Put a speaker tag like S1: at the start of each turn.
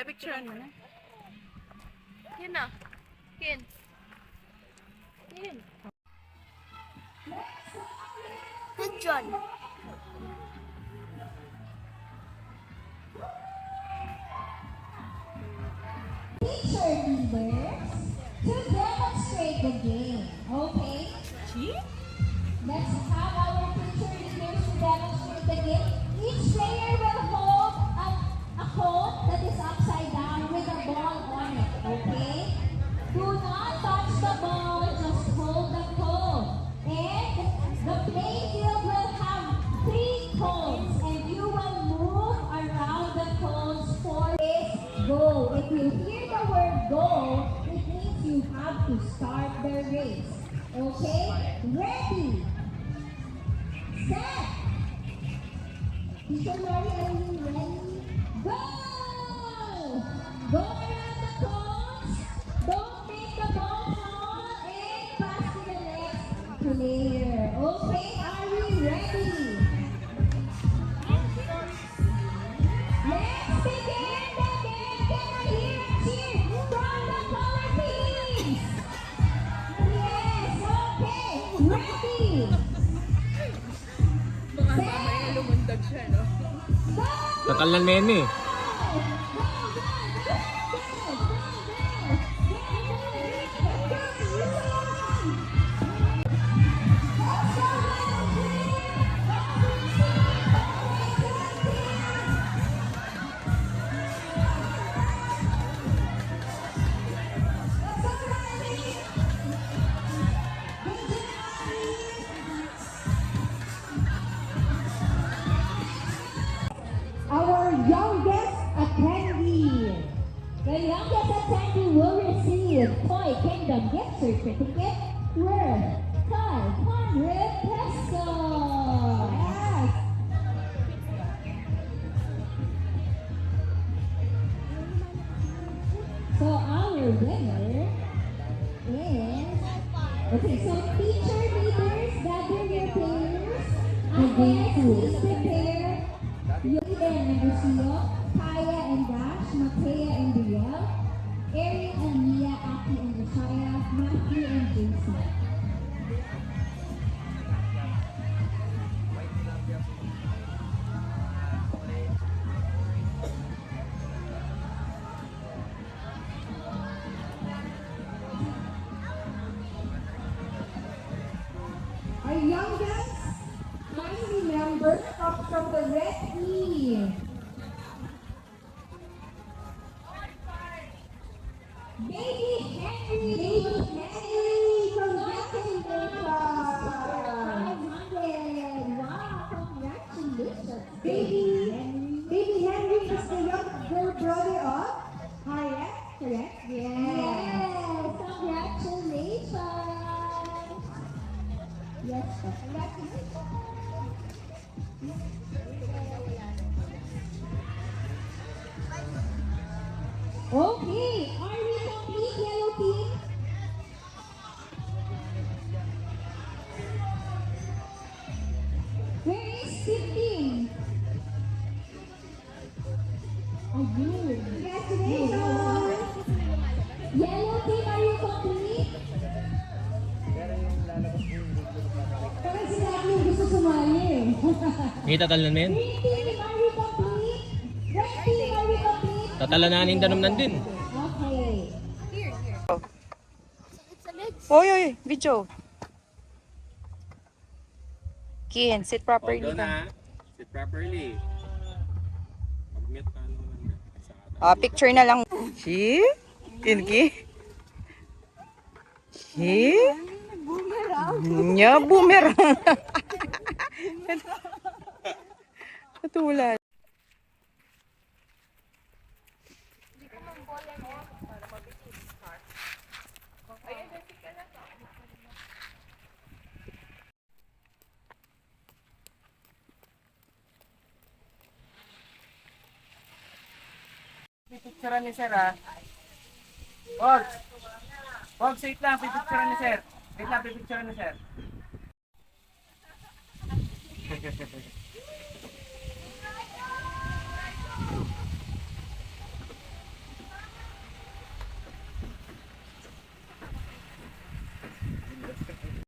S1: Picturean mo na. Yan na. Kin. Kin. Good John.
S2: Teacher leaders to demonstrate the game. Okay? Let's have our teacher leaders to demonstrate the game. Each player will hold a cone that is upside down with a ball on it. Okay? Do not touch the ball, just hold the cone. And the playing field will have 3 cones, and you will move around the cones for go. If you hear the word go, it means you have to start the race. Okay? Ready? Set! Teacher Mary, are you ready? Go! Go around the cones. Don't make the ball fall and pass to the next player. Okay, are we ready? Let's begin the game. Can I hear a cheer from the color teams? Yes, okay. Ready?
S1: Baka mamaya lumundag siya, no?
S2: Go!
S3: Tatal ng nene.
S2: Our youngest attendee. The youngest attendee will receive Toy Kingdom gift certificate worth 500 pesos. Yes. So our winner is, okay, so teacher leaders, gather your players. Please prepare Yoda and Lucio, Kaya and Dash, Matea and Riel, Erin and Mia, Aki and Rashaya, Matthew and Jason. Our youngest family member comes from the red team. Baby Henry! Baby Henry! Congratulations! 500! Wow, congratulations! Baby Henry is the younger brother of Harriet, correct? Yes! Congratulations! Yes, congratulations! Okay, are we complete, yellow team? Where is 15? Ayun. Congratulations! Yellow team, are you complete? Parang sinabi yung gusto sumali eh.
S3: May tatal ng men.
S2: Green team, are you complete? Red team, are you complete?
S3: Tatala na aning danum din.
S2: Okay.
S1: Oy, oy, video. Kin, sit properly
S3: Doon
S1: ka.
S3: na. Sit properly. Mag-mute ka naman.
S1: Picture na lang. Si? Kinki? Si? Nya, boomerang. Katulad.
S4: Pipicturean ni Sir ha. Wag. Wag, wait lang. Pipicturean ni Sir. Wait lang, pipicturean ni Sir.